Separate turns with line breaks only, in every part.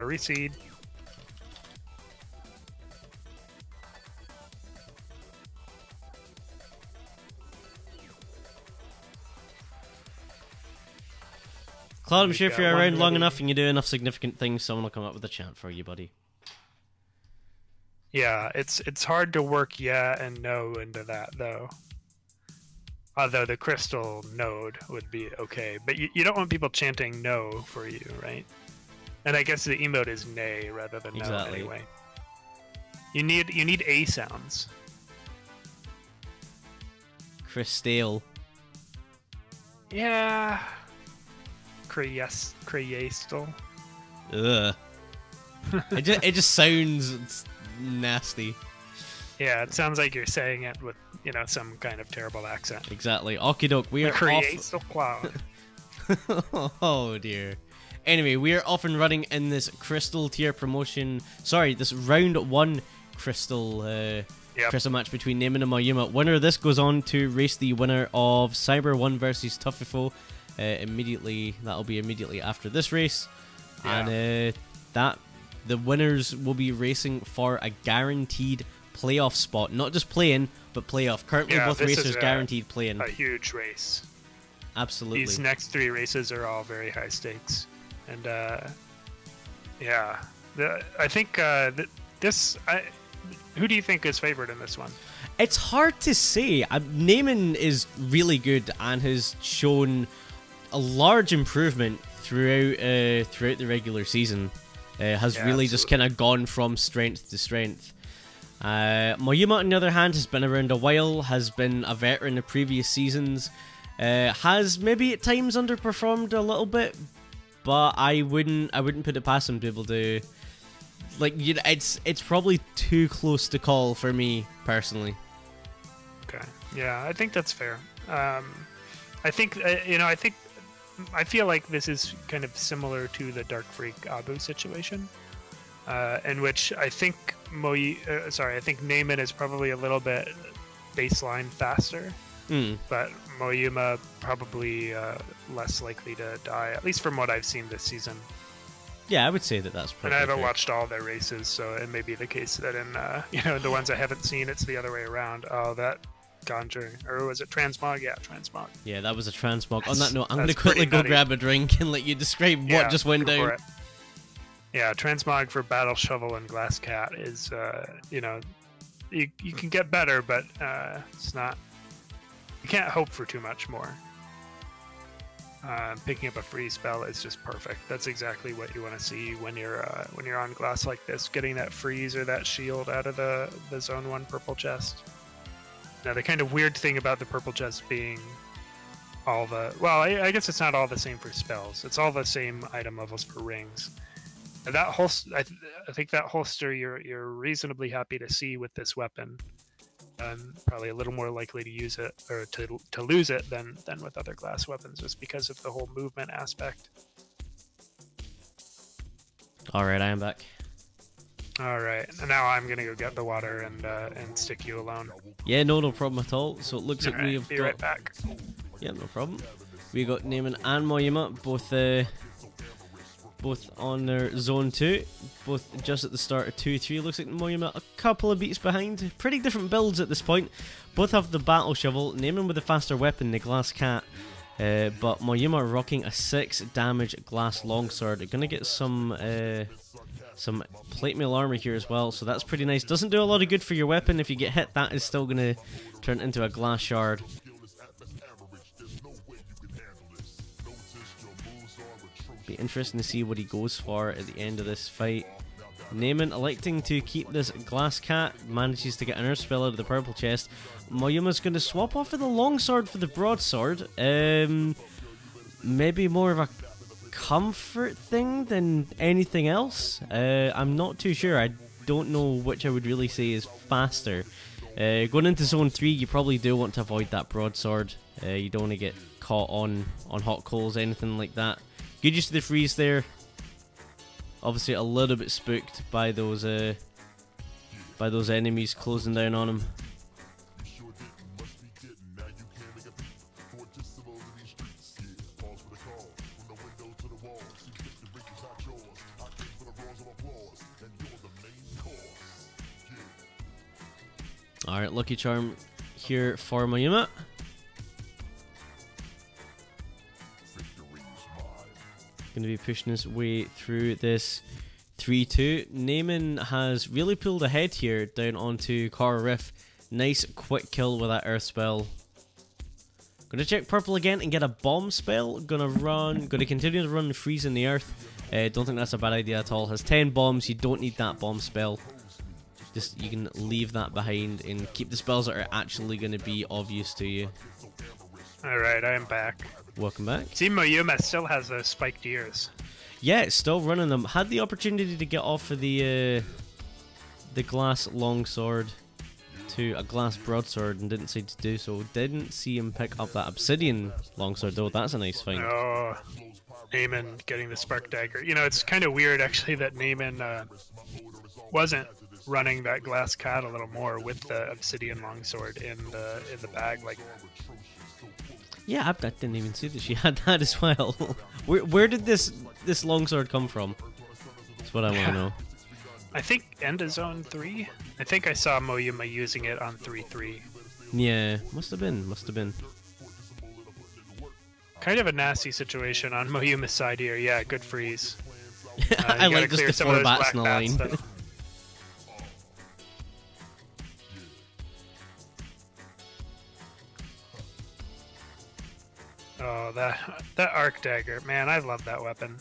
Reseed.
Claude, I'm sure if you're around long enough and you do enough significant things, someone will come up with a chant for you, buddy.
Yeah, it's hard to work yeah and no into that, though. Although the crystal node would be okay. But you don't want people chanting no for you, right? And I guess the emote is nay rather than no anyway. You need A sounds.
Crystal.
Yeah. Crayastal.
Ugh. it just sounds nasty.
Yeah, it sounds like you're saying it with, some kind of terrible accent.
Exactly. Okidok, we are
Crayastal cloud.
Oh dear. Anyway, we are off and running in this crystal tier promotion. Sorry, this round 1 crystal crystal match between Naymin and Moyuma. Winner of this goes on to race the winner of Cyber 1 versus Tuffifo. That'll be immediately after this race. Yeah. And the winners will be racing for a guaranteed playoff spot. Not just play-in, but playoff. Currently both racers guaranteed play-in.
A huge race.
Absolutely.
These next 3 races are all very high stakes. And I think who do you think is favored in this one?
It's hard to say. Naymin is really good and has shown a large improvement throughout the regular season. Has really just kind of gone from strength to strength. Moyuma, on the other hand, has been around a while, has been a veteran of previous seasons, has maybe at times underperformed a little bit, but I wouldn't put it past him to be able to. It's probably too close to call for me personally.
Okay, yeah, I think that's fair. I feel like this is kind of similar to the Dark Freak Abu situation, in which I think Naymin is probably a little bit baseline faster, but Moyuma probably less likely to die, at least from what I've seen this season.
Yeah, I would say that's probably.
And I haven't watched all their races, so it may be the case that in the ones I haven't seen, it's the other way around. Oh, that Conjuring, or was it Transmog? Yeah, Transmog.
Yeah, that was a Transmog. On that note, I'm going to quickly go grab a drink and let you describe what just went down.
Yeah, Transmog for Battle Shovel and Glass Cat is, you can get better, but it's not. You can't hope for too much more. Picking up a free spell is just perfect. That's exactly what you want to see when you're on glass like this. Getting that freeze or that shield out of the Zone 1 purple chest. Now, the kind of weird thing about the purple chest being all the... Well, I guess it's not all the same for spells. It's all the same item levels for rings. And that holster, I think that holster you're reasonably happy to see with this weapon. Probably a little more likely to use it, or to lose it than with other glass weapons, just because of the whole movement aspect.
Alright, I am back.
Alright, and now I'm gonna go get the water and stick you alone.
Yeah, no problem at all. So it looks like we've
got... right back.
Yeah, no problem. We got Naymin and Moyuma, both on their Zone 2, both just at the start of 2-3. Looks like Moyuma a couple of beats behind. Pretty different builds at this point. Both have the Battle Shovel, Naymin with a faster weapon, the Glass Cat, but Moyuma rocking a 6 damage Glass Longsword. Gonna get some plate mail armor here as well, so that's pretty nice. Doesn't do a lot of good for your weapon. If you get hit, that is still gonna turn into a glass shard. Be interesting to see what he goes for at the end of this fight. Naymin electing to keep this Glass Cat, manages to get an earth spell out of the purple chest. Moyuma's going to swap off of the longsword for the broadsword. Maybe more of a comfort thing than anything else. I'm not too sure. I don't know which I would really say is faster. Going into Zone 3, you probably do want to avoid that broadsword. You don't want to get caught on hot coals, anything like that. Good use of the freeze there. Obviously a little bit spooked by those enemies closing down on him. Alright, Lucky Charm here for Moyuma. Going to be pushing his way through this 3-2. Naymin has really pulled ahead here down onto Coral Riff. Nice quick kill with that Earth spell. Going to check purple again and get a bomb spell. Going to continue to run freeze in the Earth. Don't think that's a bad idea at all. Has 10 bombs. You don't need that bomb spell. Just you can leave that behind and keep the spells that are actually going to be of use to you.
Alright, I am back.
Welcome back.
See, Moyuma still has those spiked ears.
Yeah, it's still running them. Had the opportunity to get off of the glass longsword to a glass broadsword and didn't seem to do so. Didn't see him pick up that obsidian longsword though. That's a nice find.
Oh, Naymin getting the spark dagger. You know, it's kind of weird actually that Naymin wasn't running that glass cat a little more with the obsidian longsword in the bag. Like,
yeah, I didn't even see that she had that as well. Where did this longsword come from? That's what I want to know.
I think end of zone 3. I think I saw Moyuma using it on 3-3.
Yeah, must have been.
Kind of a nasty situation on Moyuma's side here. Yeah, good freeze.
I like just the 4 bats in the line.
Oh, that arc dagger, man! I love that weapon.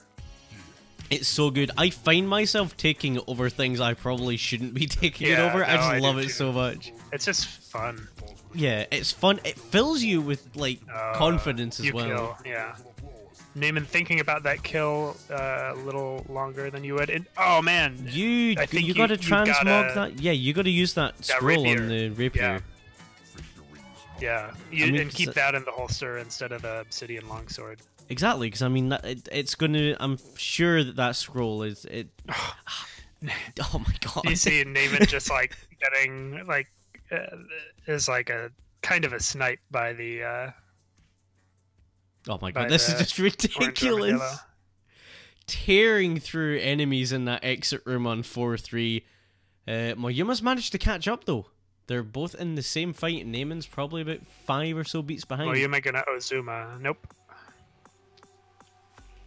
It's so good. I find myself taking it over things I probably shouldn't be taking it over. I just love it so much.
It's just fun.
Yeah, it's fun. It fills you with like confidence as well.
Kill, yeah. Naymin thinking about that kill a little longer than you would. And, oh man,
you got to transmog that. Yeah, you got to use that scroll on the rapier.
Yeah, and keep that in the holster instead of the obsidian longsword.
Exactly, because I mean, it's gonna. I'm sure that scroll is it. Oh my god!
You see Naymin just like getting like is like a kind of a snipe by the.
Oh my god! This is just ridiculous. Tearing through enemies in that exit room on 4-3. Moyuma's managed to catch up though. They're both in the same fight, and Naymin's probably about 5 or so beats behind.
Moyuma gonna Ozuma. Nope.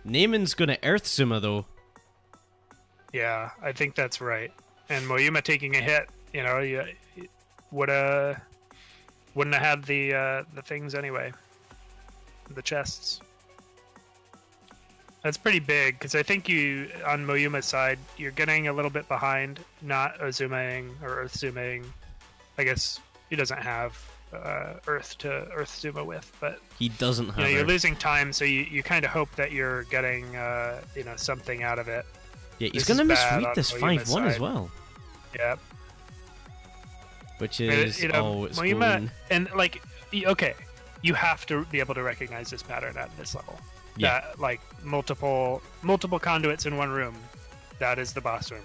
Naymin's gonna Earth Zuma though.
Yeah, I think that's right. And Moyuma taking a hit, you know, you wouldn't have had the things anyway, the chests. That's pretty big because I think you on Moyuma's side you're getting a little bit behind, not Ozumaing or Earth Zumaing. I guess he doesn't have Earth to Earth Zuma with, but
he doesn't have.
You're losing time, so you kind of hope that you're getting something out of it.
Yeah, he's gonna misread this 5-1 as well.
Yep.
Which is it's
Moyuma,
going...
and like okay, you have to be able to recognize this pattern at this level.
Yeah.
That like multiple conduits in one room, that is the boss room.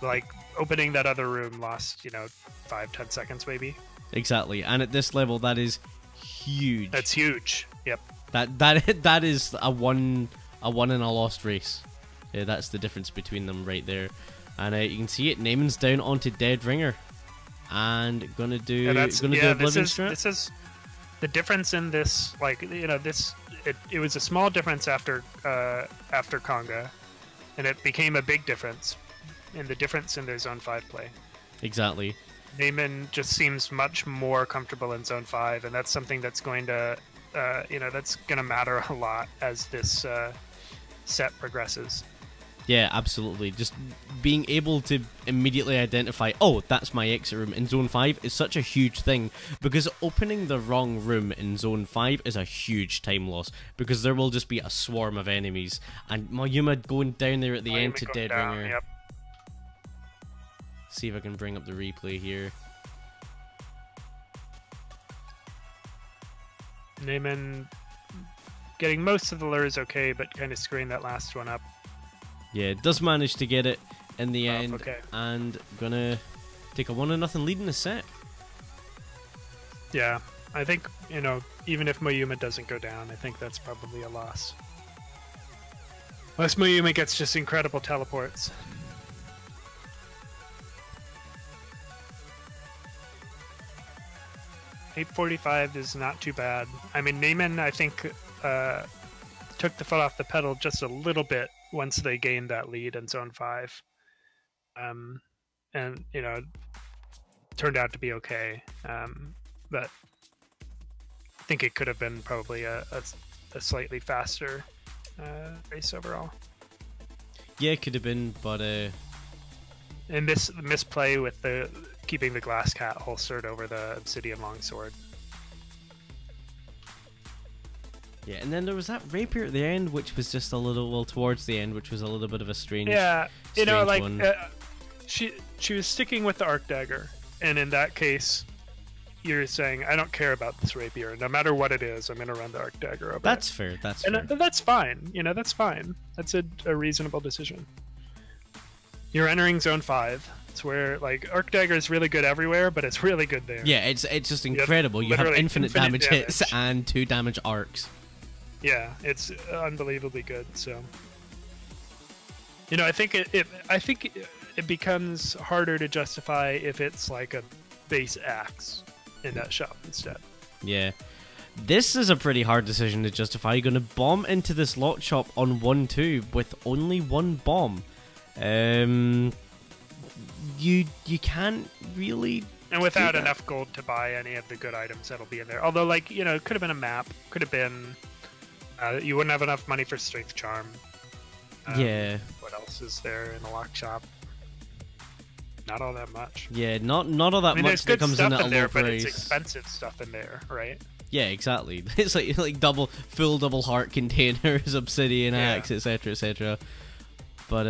Like opening that other room lost 5-10 seconds maybe.
Exactly, and at this level that is huge.
That's huge. Yep.
That is a won and a lost race. Yeah, that's the difference between them right there. And you can see it. Naymin's down onto Dead Ringer, and gonna do Oblivion Strip.
This is the difference in this. Like it was a small difference after Conga, and it became a big difference. And the difference in their Zone 5 play.
Exactly.
Naymin just seems much more comfortable in Zone 5, and that's something that's going to, that's going to matter a lot as this set progresses.
Yeah, absolutely. Just being able to immediately identify, oh, that's my exit room in Zone 5 is such a huge thing, because opening the wrong room in Zone 5 is a huge time loss, because there will just be a swarm of enemies, and Moyuma going down there at the end to Dead Ringer.
Yep.
See if I can bring up the replay here.
Naymin getting most of the lures okay, but kind of screwing that last one up.
Yeah, does manage to get it in the end,
okay.
And gonna take a 1-0 lead in the set.
Yeah, I think, even if Moyuma doesn't go down, I think that's probably a loss. Unless Moyuma gets just incredible teleports. 845 is not too bad. I mean, Naymin, I think, took the foot off the pedal just a little bit once they gained that lead in zone 5. And, you know, turned out to be okay. But I think it could have been probably a slightly faster race overall.
Yeah, it could have been, but...
And this misplay with the keeping the glass cat holstered over the obsidian longsword.
Yeah, and then there was that rapier at the end, which was just a little, well, towards the end, which was a little bit of a strange.
Yeah, you know, like
she
was sticking with the arc dagger, and in that case, you're saying, I don't care about this rapier. No matter what it is, I'm going to run the arc dagger over.
That's fair. That's fair.
That's fine. You know, that's fine. That's a reasonable decision. You're entering zone 5. It's where, like, arc dagger is really good everywhere, but it's really good there.
Yeah, it's just incredible. You have infinite damage hits and 2 damage arcs.
Yeah, it's unbelievably good. So, you know, I think it becomes harder to justify if it's like a base axe in that shop instead. Yeah.
This is a pretty hard decision to justify. You're going to bomb into this lot shop on 1-2 with only 1 bomb. You can't really,
and without enough gold to buy any of the good items that'll be in there. Although, like, you know, it could have been a map, could have been you wouldn't have enough money for strength charm.
Yeah.
What else is there in the lock shop? Not all that much.
Yeah, not all that much that comes in at a low price. But
it's expensive stuff in there, right?
Yeah, exactly. It's like full double heart containers, obsidian axe, etc., etc. But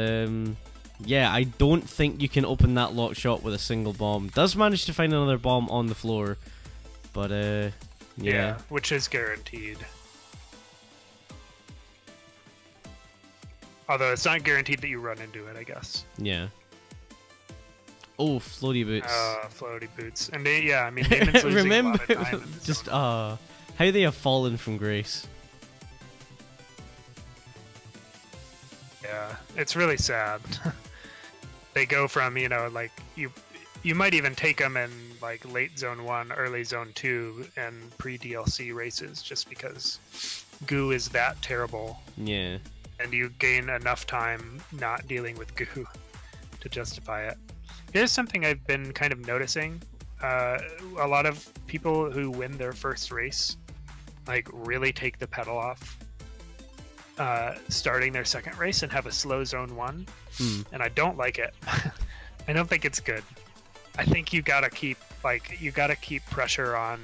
yeah, I don't think you can open that lock shop with a single bomb. Does manage to find another bomb on the floor, but yeah,
which is guaranteed. Although it's not guaranteed that you run into it, I guess.
Yeah. Oh, floaty boots.
Floaty boots. And I mean, Naymin's losing a lot of time
just how they have fallen from grace.
Yeah, it's really sad. They go from, you know, like, you might even take them in, like, late Zone 1, early Zone 2, and pre-DLC races, just because goo is that terrible.
Yeah.
And you gain enough time not dealing with goo to justify it. Here's something I've been kind of noticing. A lot of people who win their first race, like, really take the pedal off starting their second race and have a slow Zone 1. And I don't like it. I don't think it's good. I think you gotta keep pressure on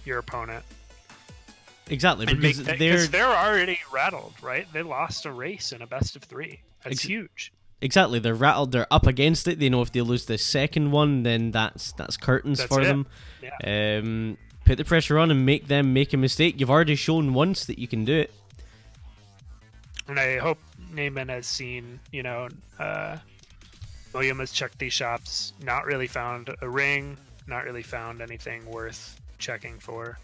your opponent.
Exactly, because
they're already rattled, right? They lost a race in a best of 3. That's huge.
Exactly, they're rattled. They're up against it. They know if they lose the second one, then that's curtains for them. Yeah. Put the pressure on and make them make a mistake. You've already shown once that you can do it.
And I hope Naymin has seen, you know, Moyuma's checked these shops, not really found a ring, not really found anything worth checking for.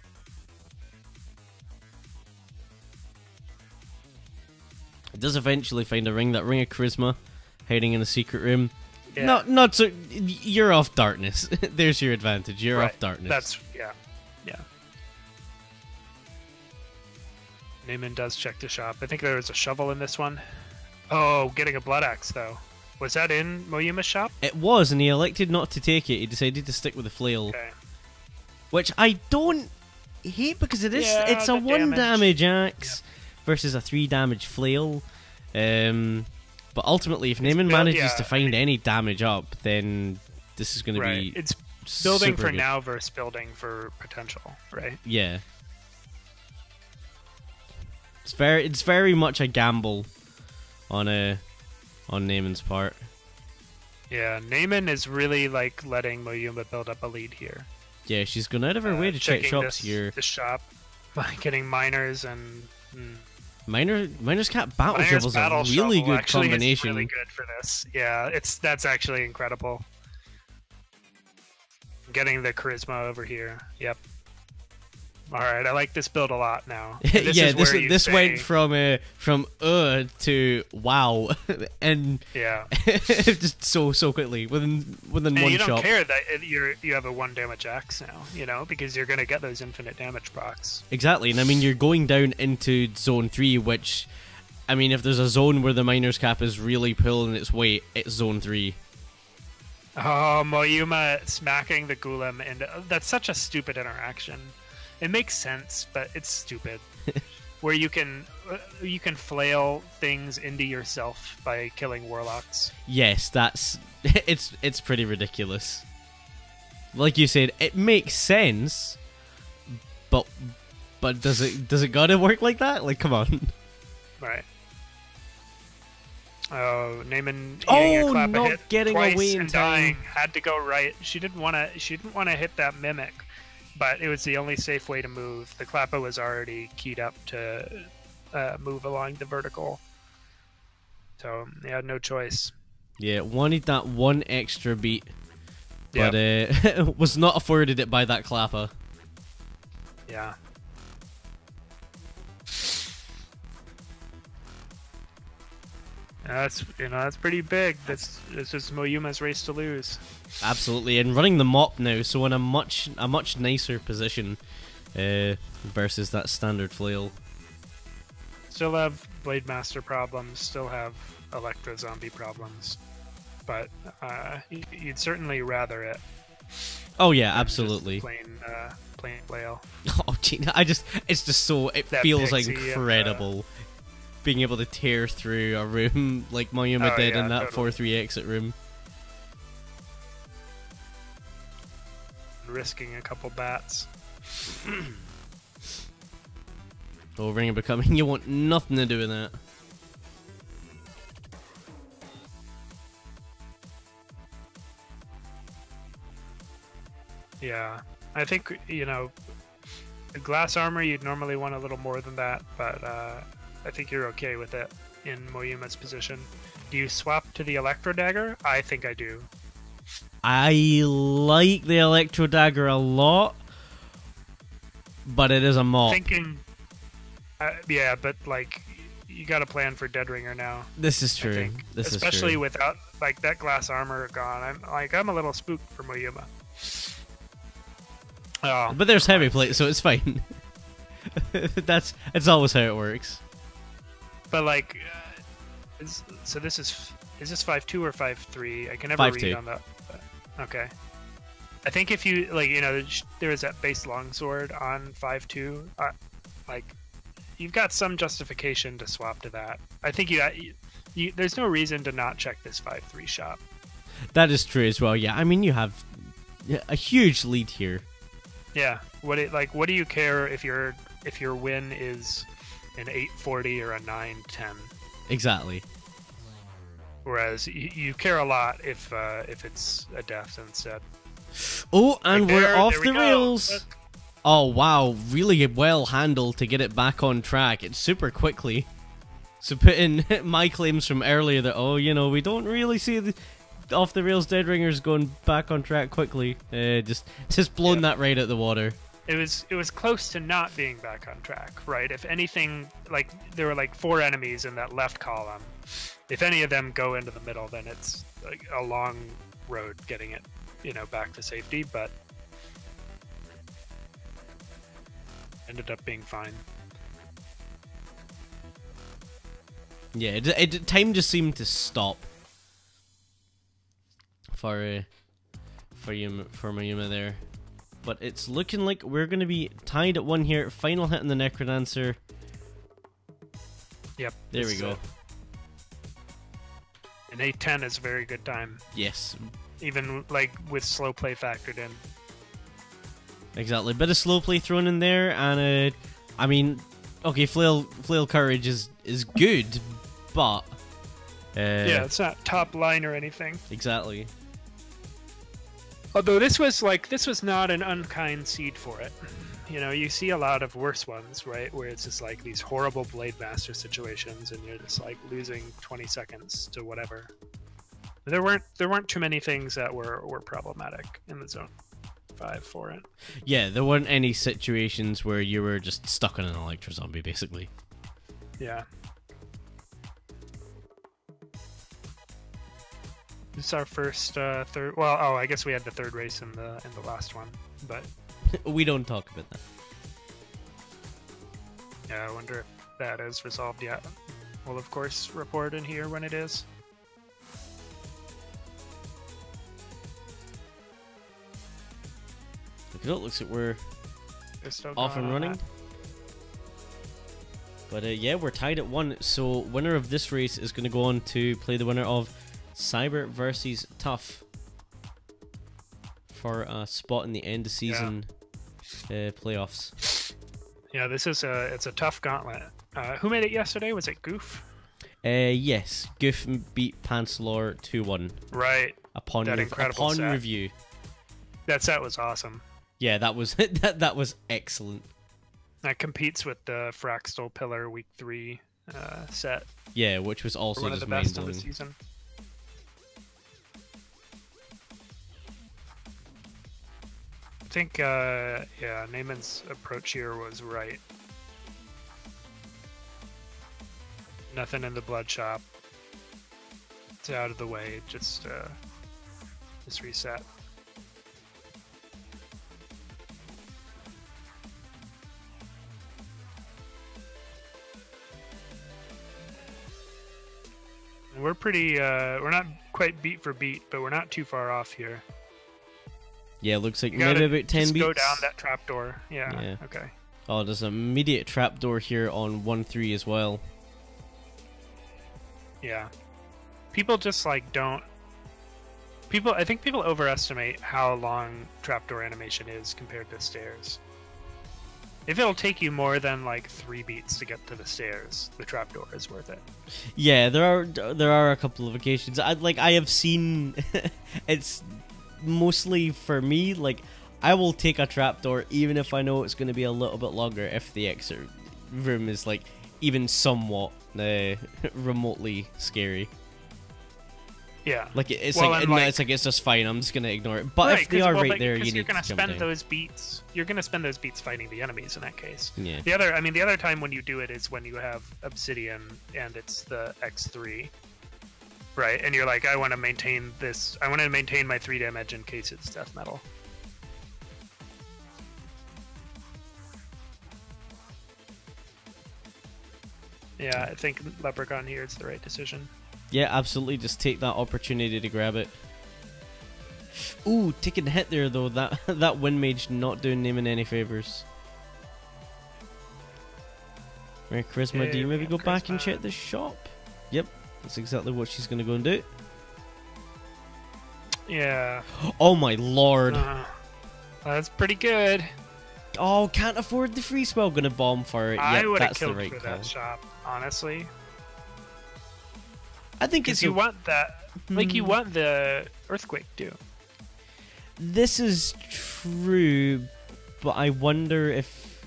It does eventually find a ring, that ring of charisma, hiding in a secret room. Yeah. Not so. You're off darkness. There's your advantage. You're off darkness.
That's yeah. Naymin does check the shop. I think there was a shovel in this one. Oh, getting a blood axe though. Was that in Moyuma's shop?
It was, and he elected not to take it. He decided to stick with the flail, which I don't hate because it is. It's a 1 damage axe versus a 3 damage flail. But ultimately, if Naymin manages to find any damage up, then this is going to be.
It's building for now versus building for potential, right?
Yeah. It's very much a gamble on Naymin's part.
Yeah, Naymin is really like letting Moyuma build up a lead here.
Yeah, she's gone out of her way to check shops here.
This shop by getting miners and
Miner's Cat Battle Shovel's a really good combination.
Is really good for this. Yeah, that's actually incredible. Getting the charisma over here. Yep. All right, I like this build a lot now. This
yeah,
is where
this went from to wow, and
yeah,
just so quickly within
and
one
you don't
shot.
care that you have a 1 damage axe now, you know, because you're gonna get those infinite damage procs.
Exactly, and I mean you're going down into zone 3, which, I mean, if there's a zone where the miner's cap is really pulling its weight, it's zone 3.
Oh, Moyuma smacking the Golem, and that's such a stupid interaction. It makes sense, but it's stupid. Where you can flail things into yourself by killing warlocks.
Yes, that's it's pretty ridiculous. Like you said, it makes sense, but does it gotta work like that? Like, come on.
Right. Oh, Naymin eating a clap
not
a hit
getting
twice
away in
and
time.
dying. Had to go right. She didn't want to hit that mimic, but it was the only safe way to move. The Klappa was already keyed up to move along the vertical, so they had no choice.
Yeah, wanted that one extra beat, but was not afforded it by that Klappa.
Yeah. That's pretty big. This is Moyuma's race to lose.
Absolutely, and running the mop now, so in a much nicer position versus that standard flail.
Still have Blade Master problems. Still have Electro Zombie problems, but you'd certainly rather it.
Oh yeah, absolutely.
Plain flail.
Oh gee, it's just so it
That
feels
pixie
incredible. Being able to tear through a room like Moyuma did in that
totally.
4-3 exit room.
Risking a couple bats.
Oh, Ring of Becoming, you want nothing to do with that.
Yeah, I think, the glass armor you'd normally want a little more than that, but I think you're okay with it in Moyuma's position. Do you swap to the Electro Dagger? I think I do.
I like the Electro Dagger a lot, but it is a mop.
Yeah, but like you got to plan for Dead Ringer now.
This is true.
Especially without like that glass armor gone. I'm a little spooked for Moyuma. Oh,
but there's heavy plate, so it's fine. It's always how it works.
But like, is this 5-2 or 5-3? I can never
5-2.
read on that. Okay. I think if you there is that base longsword on 5-2. Like, you've got some justification to swap to that. I think there's no reason to not check this 5-3 shop.
That is true as well. Yeah, I mean you have a huge lead here.
Yeah. What do you care if your win is an 840 or a 910?
Exactly.
Whereas you care a lot if it's a death instead.
Oh, and we're off
there we
the
go.
rails.
Look.
Oh wow, really well handled to get it back on track. It's super quickly. So put in my claims from earlier that we don't really see the off the rails Dead Ringers going back on track quickly. Just blown that right out the water.
It was close to not being back on track, right? If anything, like there were like 4 enemies in that left column. If any of them go into the middle, then it's like a long road getting it, back to safety. But ended up being fine.
Yeah, time just seemed to stop for Moyuma there. But it's looking like we're going to be tied at 1 here. Final hit on the Necrodancer.
Yep.
There we go.
An 8-10 is a very good time.
Yes.
Even like with slow play factored in.
Exactly. Bit of slow play thrown in there, and I mean, okay, flail courage is good, but
yeah, it's not top line or anything.
Exactly.
Although this was not an unkind seed for it. You see a lot of worse ones, right? Where it's just like these horrible Blade Master situations, and you're just like losing 20 seconds to whatever. There weren't too many things that were problematic in the zone survive for it.
Yeah, there weren't any situations where you were just stuck on an Electro Zombie, basically.
Yeah. This is our first third. Well, oh, I guess we had the third race in the last one, but
we don't talk about that.
Yeah, I wonder if that is resolved yet. We'll of course report in here when it is.
It looks like we're off and running. But yeah, we're tied at 1. So winner of this race is going to go on to play the winner of Cyber versus Tough for a spot in the end of season playoffs.
Yeah, this is it's a tough gauntlet. Who made it yesterday? Was it Goof?
Yes, Goof beat Panslor 2-1.
Right.
Upon review.
That set was awesome.
Yeah, that was that was excellent.
That competes with the Fraxtal Pillar Week 3 set.
Yeah, which was also
one of the best of the season. I think, yeah, Naymin's approach here was right. Nothing in the blood shop. It's out of the way. Just reset. We're pretty, we're not quite beat for beat, but we're not too far off here.
Yeah, looks like maybe about 10
just
beats.
Go down that trapdoor. Yeah, okay.
Oh, there's an immediate trapdoor here on 1-3 as well.
Yeah. People just, like, don't... I think people overestimate how long trapdoor animation is compared to stairs. If it'll take you more than like 3 beats to get to the stairs, the trapdoor is worth it.
Yeah, there are a couple of occasions. I have seen. It's mostly for me. Like, I will take a trapdoor even if I know it's going to be a little bit longer if the exit room is like even somewhat remotely scary.
Yeah,
like it's it's just fine. I'm just gonna ignore it. But if they are right there, you need
you're gonna
to
spend those beats. You're gonna spend those beats fighting the enemies in that case.
Yeah.
The other time when you do it is when you have Obsidian and it's the X3, right? And you're like, I want to maintain this. I want to maintain my 3 damage in case it's death metal. Yeah, I think Leprechaun here is the right decision.
Yeah, absolutely. Just take that opportunity to grab it. Ooh, taking the hit there though. That Wind Mage not doing Naymin any favors. Right, Charisma, do you maybe go back and check the shop? Yep, that's exactly what she's gonna go and do.
Yeah.
Oh my lord.
That's pretty good.
Oh, can't afford the free spell. Gonna bomb for it.
I
yep,
would have
that's
killed
the right
for
call.
that shop, honly.
I think it's
you want that, like you want the earthquake too.
This is true, but I wonder if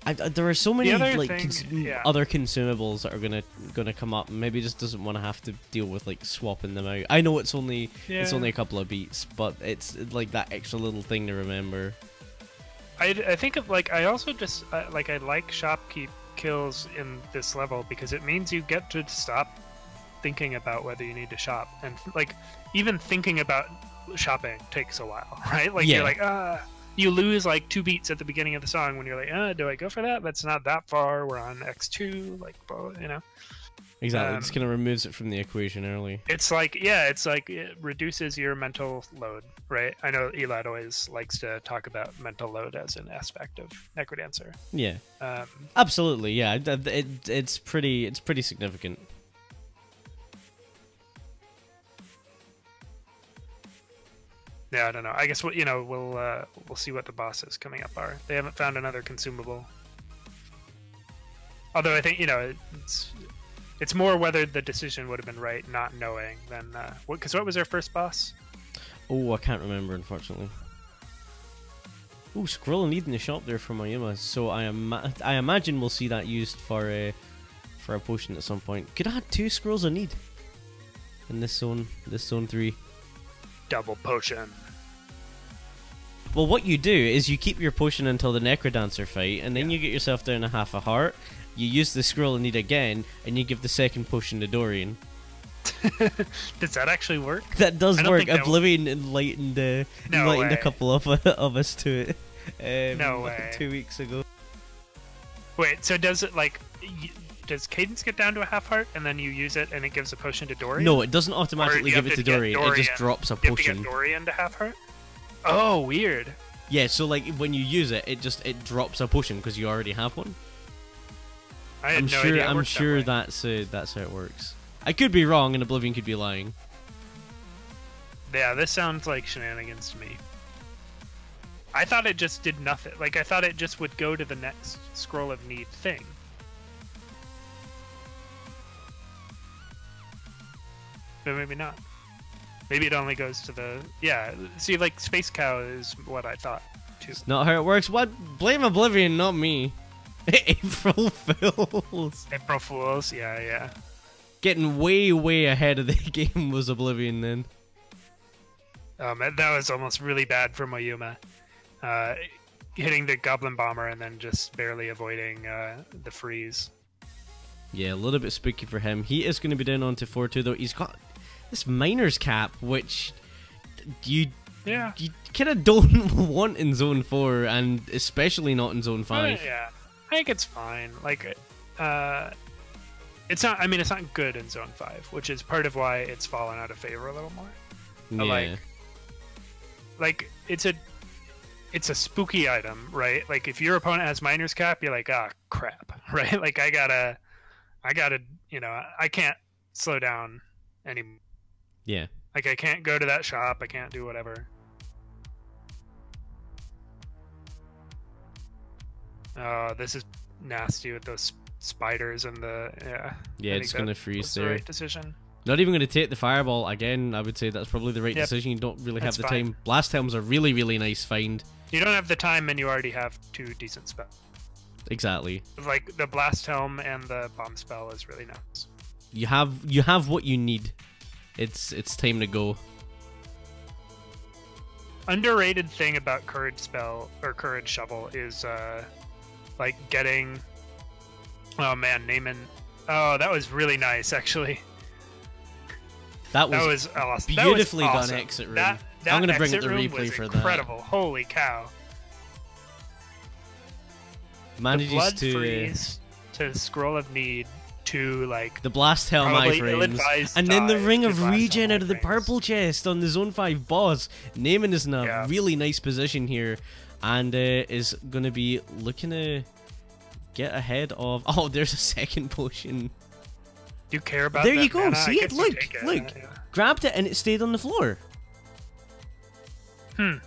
there are so many other consumables that are gonna come up. And maybe just doesn't want to have to deal with like swapping them out. I know it's only a couple of beats, but it's like that extra little thing to remember.
I think of like I also just I like shopkeep kills in this level because it means you get to stop thinking about whether you need to shop, and like even thinking about shopping takes a while, right? Like you're like you lose like 2 beats at the beginning of the song when you're like, do I go for that? That's not that far. We're on X2, like, you know.
Exactly. It just kind of removes it from the equation early.
It's like it reduces your mental load, right? I know Elad always likes to talk about mental load as an aspect of Necrodancer.
Yeah. Absolutely. Yeah. It's pretty significant.
Yeah, I don't know. I guess we'll see what the bosses coming up are. They haven't found another consumable. Although I think it's more whether the decision would have been right, not knowing, than because what was their first boss?
Oh, I can't remember, unfortunately. Oh, Scroll and Need in the shop there for Moyuma. So I imagine we'll see that used for a potion at some point. Could I have 2 Scrolls of Need in this zone 3?
Double potion.
Well, what you do is you keep your potion until the Necrodancer fight, and then you get yourself down a half a heart. You use the Scroll of Need again, and you give the second potion to Dorian.
Does that actually work?
That does work. Oblivion enlightened a couple of us to it.
No way.
Like 2 weeks ago.
Wait, so does it like? Does Cadence get down to a half heart and then you use it and it gives a potion to Dorian?
No, it doesn't automatically give it to Dorian. It just drops a potion.
You have to get Dorian to half heart? Oh, weird.
Yeah, so like when you use it, it drops a potion because you already have one.
I'm sure
that's how it works. I could be wrong, and Oblivion could be lying.
Yeah, this sounds like shenanigans to me. I thought it just did nothing. Like I thought it just would go to the next Scroll of Need thing. But maybe not. Maybe it only goes to the... Yeah, see, like, Space Cow is what I thought, too.
It's not how it works. What? Blame Oblivion, not me. April Fools.
April Fools, yeah.
Getting way ahead of the game was Oblivion then.
That was almost really bad for Moyuma. Hitting the Goblin Bomber and then just barely avoiding the freeze. Yeah,
a little bit spooky for him. He is going to be down onto 4-2, though. He's got this Miner's Cap, which you kind of don't want in Zone 4, and especially not in Zone 5.
Yeah, I think it's fine. Like, it's not. I mean, it's not good in Zone 5, which is part of why it's fallen out of favor a little more.
Yeah.
Like it's a spooky item, right? Like if your opponent has Miner's Cap, you're like, ah, crap, right? Like I gotta, I can't slow down anymore.
Yeah.
Like I can't go to that shop. I can't do whatever. Oh, this is nasty with those spiders and the
Yeah, it's gonna freeze there.
The right decision.
Not even gonna take the fireball again. I would say that's probably the right decision. You don't really have the time. Blast Helm's a really nice find.
You don't have the time, and you already have 2 decent spells.
Exactly.
Like the Blast Helm and the Bomb Spell is really nice.
You have what you need. It's time to go.
Underrated thing about Courage Spell or Courage Shovel is like getting. Oh man, Naymin. Oh, that was really nice actually. That was awesome.
Beautifully
that was awesome.
done exit room.
That
I'm gonna bring up the
replay
for that.
Incredible! Holy cow!
Manages
the blood
to
freeze to Scroll of Need to like
the Blast Helm iframes, and then the Ring of Regen out of the purple chest on the Zone 5 boss. Naymin is in a really nice position here, and is gonna be looking to get ahead of. Oh, there's a second potion.
Do you care about
there
that
you go,
mana?
see it? Look. Grabbed it and it stayed on the floor. Okay.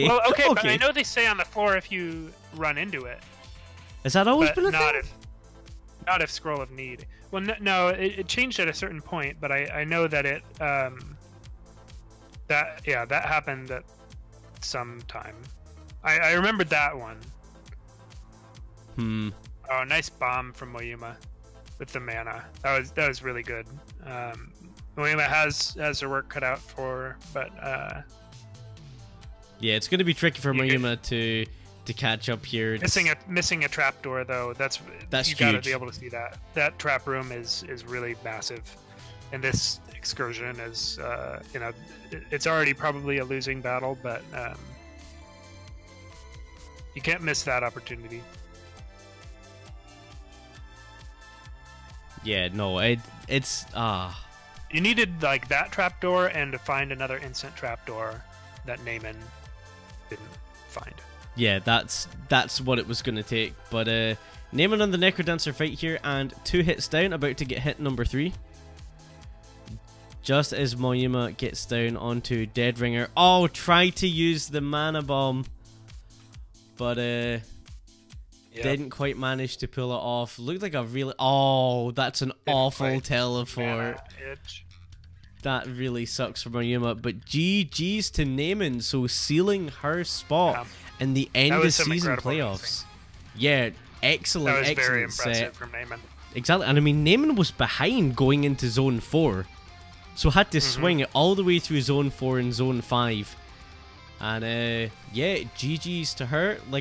Well, okay,
okay.
But I know they stay on the floor if you run into it.
Has that always been a thing?
Not if Scroll of Need. Well, no, it changed at a certain point, but I know that it that happened at some time. I remembered that one. Oh, nice bomb from Moyuma with the mana. That was really good. Moyuma has her work cut out for, but
yeah, it's going to be tricky for Moyuma to catch up here.
Missing a trapdoor though. That's you got to be able to see that. That trap room is really massive, and this excursion is it's already probably a losing battle, but you can't miss that opportunity.
Yeah, no, it's
you needed like that trapdoor and to find another instant trapdoor that Naymin didn't find.
Yeah, that's what it was going to take. But Naymin on the Necrodancer fight here, and 2 hits down, about to get hit number 3. Just as Moyuma gets down onto Deadringer. Oh, try to use the mana bomb, but didn't quite manage to pull it off. Looked like a really... Oh, that's an awful teleport. That really sucks for Moyuma. But GG's to Naymin, so sealing her spot in the end of season playoffs. Yeah, excellent.
That was
excellent
very impressive
set
from Naymin.
Exactly, and I mean Naymin was behind going into Zone 4. so had to swing it all the way through Zone 4 and Zone 5. And yeah, GG's to her. Like